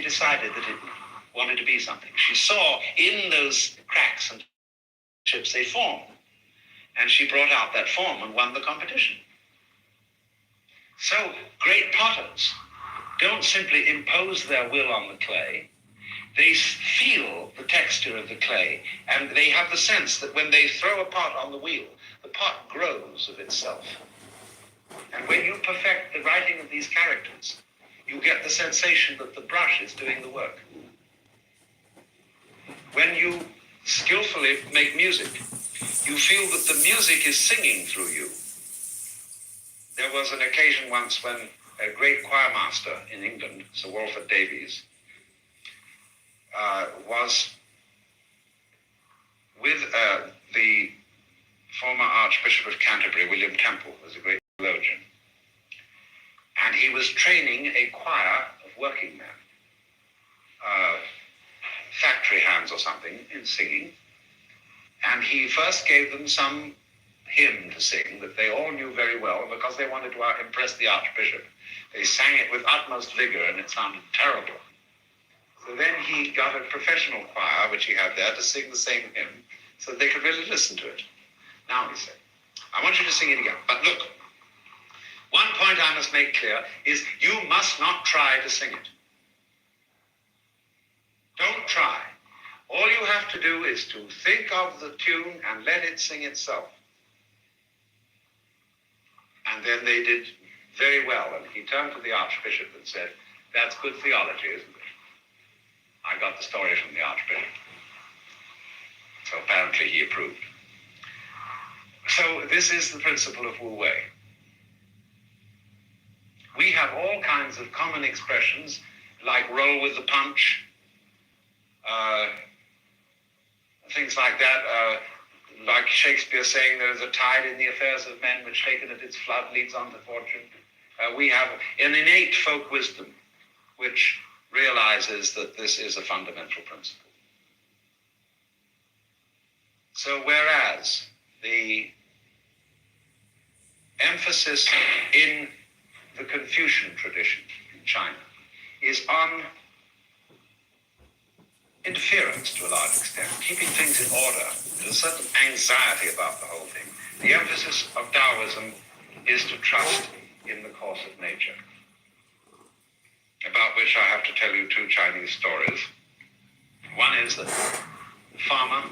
decided that it wanted to be something. She saw in those cracks and chips a form, and she brought out that form and won the competition. So great potters don't simply impose their will on the clay. They feel the texture of the clay, and they have the sense that when they throw a pot on the wheel, the pot grows of itself. And when you perfect the writing of these characters, you get the sensation that the brush is doing the work. When you skillfully make music, you feel that the music is singing through you. There was an occasion once when a great choir master in England, Sir Walford Davies, was with the former Archbishop of Canterbury, William Temple, who was a great theologian. And he was training a choir of working men, factory hands or something, in singing. And he first gave them some hymn to sing that they all knew very well, and because they wanted to impress the Archbishop, they sang it with utmost vigor, and it sounded terrible. So then he got a professional choir, which he had there, to sing the same hymn, so that they could really listen to it. Now, he said, I want you to sing it again. But look, one point I must make clear is you must not try to sing it. Don't try. All you have to do is to think of the tune and let it sing itself. And then they did very well. And he turned to the Archbishop and said, that's good theology, isn't it? I got the story from the Archbishop. So apparently he approved. So this is the principle of Wu Wei. We have all kinds of common expressions like roll with the punch, things like that, like Shakespeare saying there is a tide in the affairs of men which taken at its flood leads on to fortune. We have an innate folk wisdom which realizes that this is a fundamental principle. So whereas the emphasis in the Confucian tradition in China is on interference to a large extent, keeping things in order. There's a certain anxiety about the whole thing. The emphasis of Taoism is to trust in the course of nature, about which I have to tell you two Chinese stories. One is that the farmer,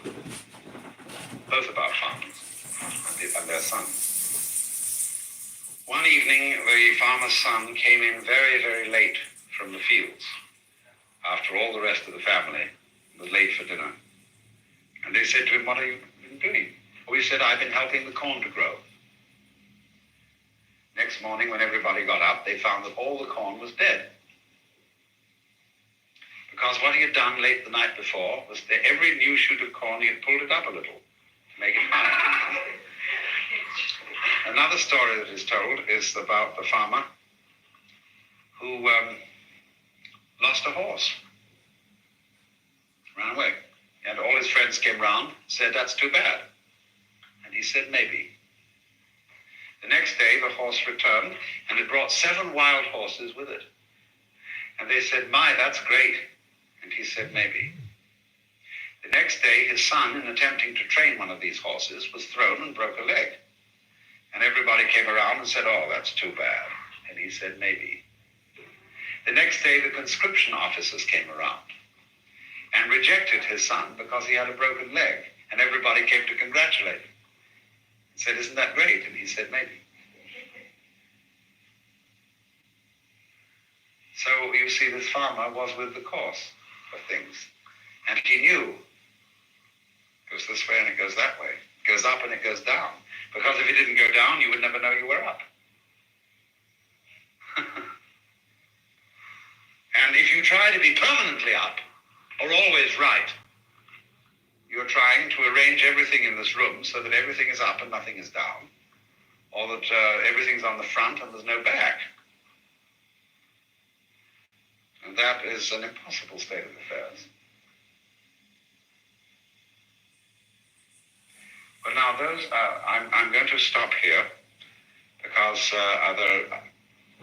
both about farmers and their sons. One evening, the farmer's son came in very, very late from the fields, after all the rest of the family was late for dinner. And they said to him, what have you been doing? Well, he said, I've been helping the corn to grow. Next morning, when everybody got up, they found that all the corn was dead. Because what he had done late the night before was that every new shoot of corn, he had pulled it up a little to make it higher. Another story that is told is about the farmer who lost a horse, ran away. And all his friends came round, said, that's too bad. And he said, maybe. The next day, the horse returned, and it brought 7 wild horses with it. And they said, my, that's great. And he said, maybe. The next day, his son, in attempting to train one of these horses, was thrown and broke a leg. And everybody came around and said, oh, that's too bad. And he said, maybe. The next day, the conscription officers came around and rejected his son because he had a broken leg. And everybody came to congratulate him. He said, isn't that great? And he said, maybe. So you see, this farmer was with the course of things. And he knew it goes this way and it goes that way. It goes up and it goes down. Because if it didn't go down, you would never know you were up. And if you try to be permanently up, or always right, you're trying to arrange everything in this room so that everything is up and nothing is down, or that everything's on the front and there's no back. And that is an impossible state of affairs. But now I'm going to stop here because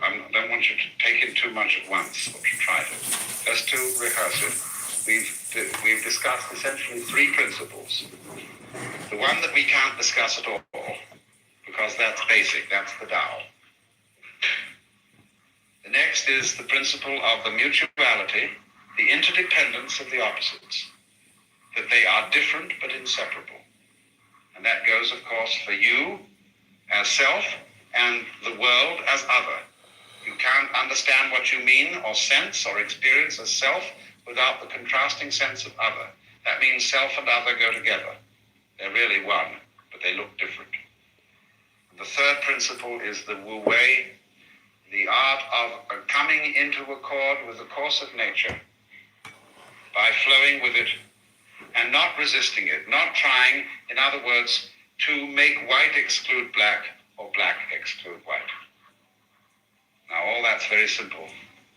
I don't want you to take in too much at once or to try to. Just to rehearse it, we've discussed essentially three principles. The one that we can't discuss at all, because that's basic, that's the Tao. The next is the principle of the mutuality, the interdependence of the opposites, that they are different but inseparable. And that goes, of course, for you as self and the world as other. You can't understand what you mean or sense or experience as self without the contrasting sense of other. That means self and other go together. They're really one, but they look different. And the third principle is the Wu Wei, the art of coming into accord with the course of nature by flowing with it and not resisting it, not trying, in other words, to make white exclude black or black exclude white. Now, all that's very simple,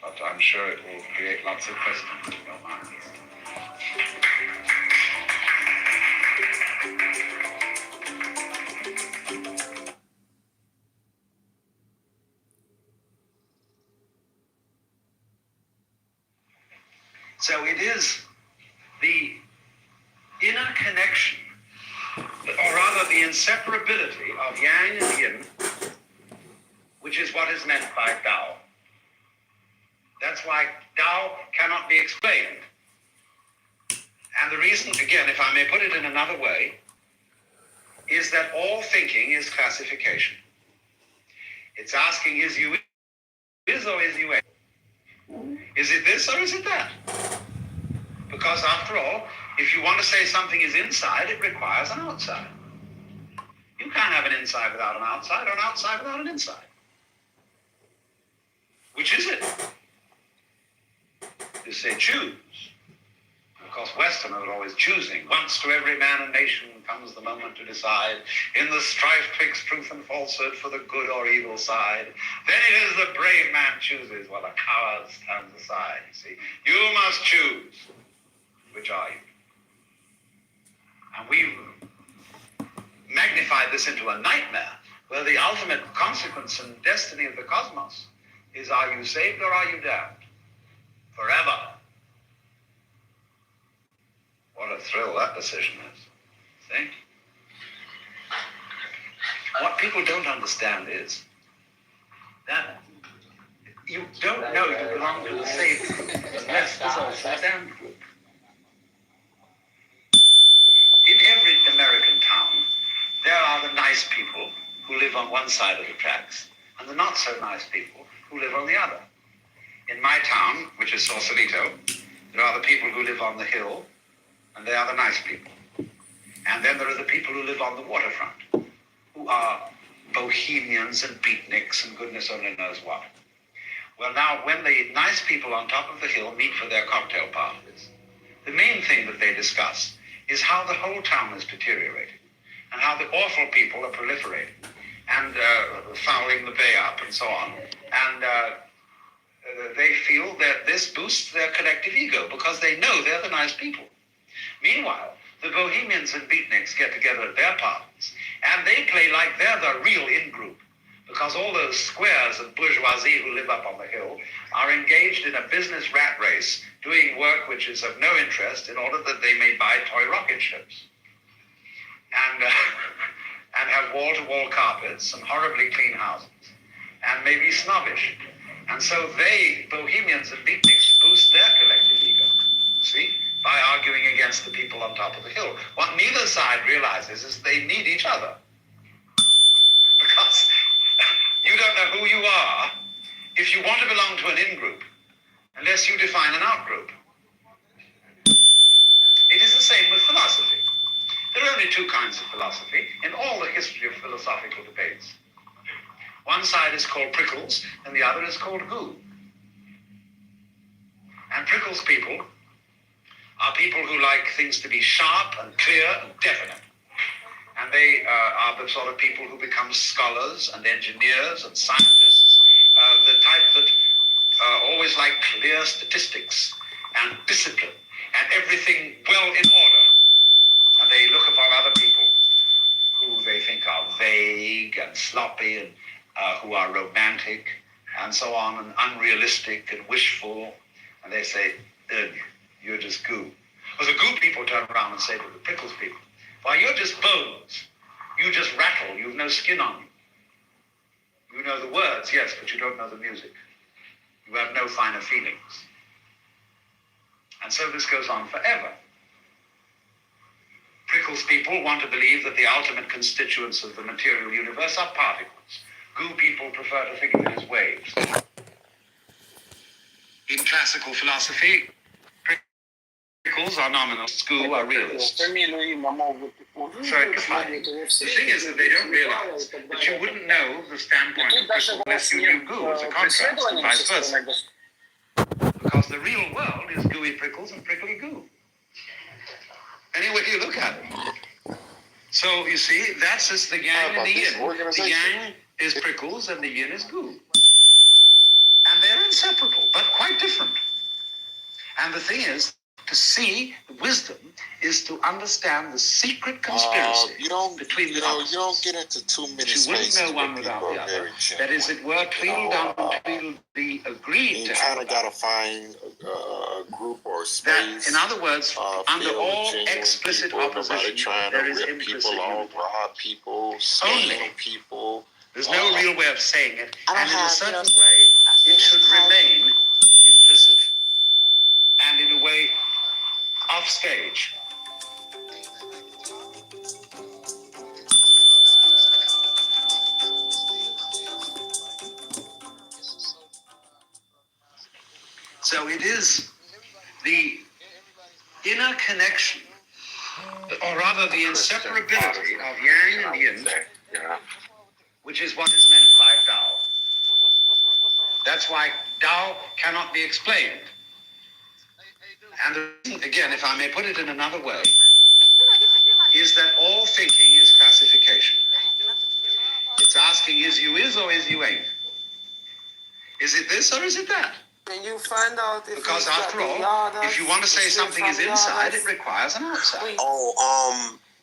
but I'm sure it will create lots of questions in your mind. So it is the inner connection, or rather the inseparability of yang and yin, which is what is meant by Tao. That's why Tao cannot be explained. And the reason, again, if I may put it in another way, is that all thinking is classification. It's asking, is you is or is you a? Is it this or is it that? Because after all, if you want to say something is inside, it requires an outside. You can't have an inside without an outside, or an outside without an inside. Which is it? You say choose. Of course, Westerners are always choosing. Once to every man and nation comes the moment to decide. In the strife twixt truth and falsehood for the good or evil side. Then it is the brave man chooses while the coward stands aside. You see, you must choose. Which are you? And we've magnified this into a nightmare, where the ultimate consequence and destiny of the cosmos is, are you saved or are you damned? Forever. What a thrill that decision is. See? What people don't understand is that you don't know you belong to the saved unless there's also a damned group. In every American town, there are the nice people who live on one side of the tracks and the not so nice people who live on the other. In my town, which is Sausalito, there are the people who live on the hill, and they are the nice people. And then there are the people who live on the waterfront, who are bohemians and beatniks and goodness only knows what. Well, now, when the nice people on top of the hill meet for their cocktail parties, the main thing that they discuss is how the whole town is deteriorating, and how the awful people are proliferating, and fouling the bay up, and so on. And they feel that this boosts their collective ego, because they know they're the nice people. Meanwhile, the bohemians and beatniks get together at their parties, and they play like they're the real in-group, because all those squares of bourgeoisie who live up on the hill are engaged in a business rat race, doing work which is of no interest in order that they may buy toy rocket ships. And have wall-to-wall carpets and horribly clean houses, and may be snobbish. And so they, bohemians and beatniks, boost their collective ego, see, by arguing against the people on top of the hill. What neither side realizes is they need each other. Because you don't know who you are if you want to belong to an in-group, unless you define an out-group. It is the same with philosophy. There are only two kinds of philosophy in all the history of philosophical debates. One side is called Prickles, and the other is called Gu. And Prickles people are people who like things to be sharp and clear and definite. And they are the sort of people who become scholars and engineers and scientists, the type that always like clear statistics and discipline and everything well in order. And they look upon other people who they think are vague and sloppy and who are romantic and so on, and unrealistic and wishful. And they say, you're just goo. Well, the goo people turn around and say to the prickles people, why, you're just bones. You just rattle. You've no skin on you. You know the words, yes, but you don't know the music. You have no finer feelings. And so this goes on forever. Prickles people want to believe that the ultimate constituents of the material universe are particles. Goo people prefer to think of it as waves. In classical philosophy, prickles are nominalists, goo are realists. So it defines. The thing is that they don't realize that you wouldn't know the standpoint of prickle unless you knew goo as a contrast, and vice versa. Because the real world is gooey prickles and prickly goo. Any way you look at it. So you see, that's just the yang and the yin. The yang is prickles and the yin is goo. And they're inseparable, but quite different. And the thing is, to see wisdom is to understand the secret conspiracy between the opposites. You don't get into too many spaces. You wouldn't know one without the other. That is, it were Tweedledum and Tweedledee agreed to. You kind of got to find a group or space. That, in other words, under all explicit people, opposition, there is implicit unity. Rob people, scam people. There's no real way of saying it, and in a certain way, it should remain implicit. And in a way, off stage. So it is the inner connection, or rather the inseparability of yang and yin, which is what is meant by Tao. That's why Tao cannot be explained. And the reason, again, if I may put it in another way, is that all thinking is classification. It's asking, is you is or is you ain't? Is it this or is it that? Can you find out if because after all, if you want to say something is inside, it requires an outside.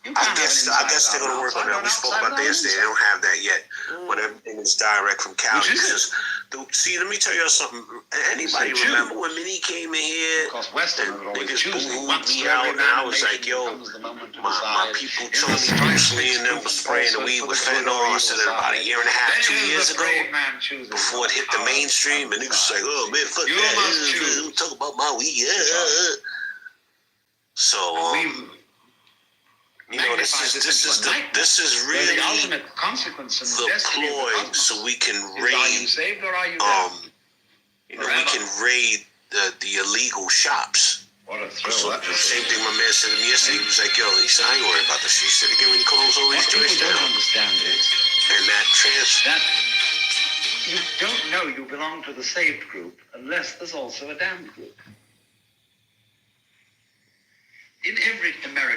I guess they're going to work on that. We spoke about that yesterday. They don't have that yet. But everything is direct from Cali. See, let me tell you something. Anybody remember when Minnie came in here? Because Western niggas booed me out, and I was like, yo, my people told me Bruce Lee and them was spraying the weed with fentanyl. I said it about a year and a half, 2 years ago, before it hit the mainstream, and niggas was like, oh man, fuck that. Talk about my weed. Yeah. So, you know, this is really the ultimate consequence and the ploy, so we can raid. We can raid the illegal shops. What a thrill! So the same thing my man said to me yesterday. He was like, "Yo," he said, "I ain't worried about this shit." He said, "Again, when he close all these joints down." What people don't understand is, and that you don't know you belong to the saved group unless there's also a damned group. In every American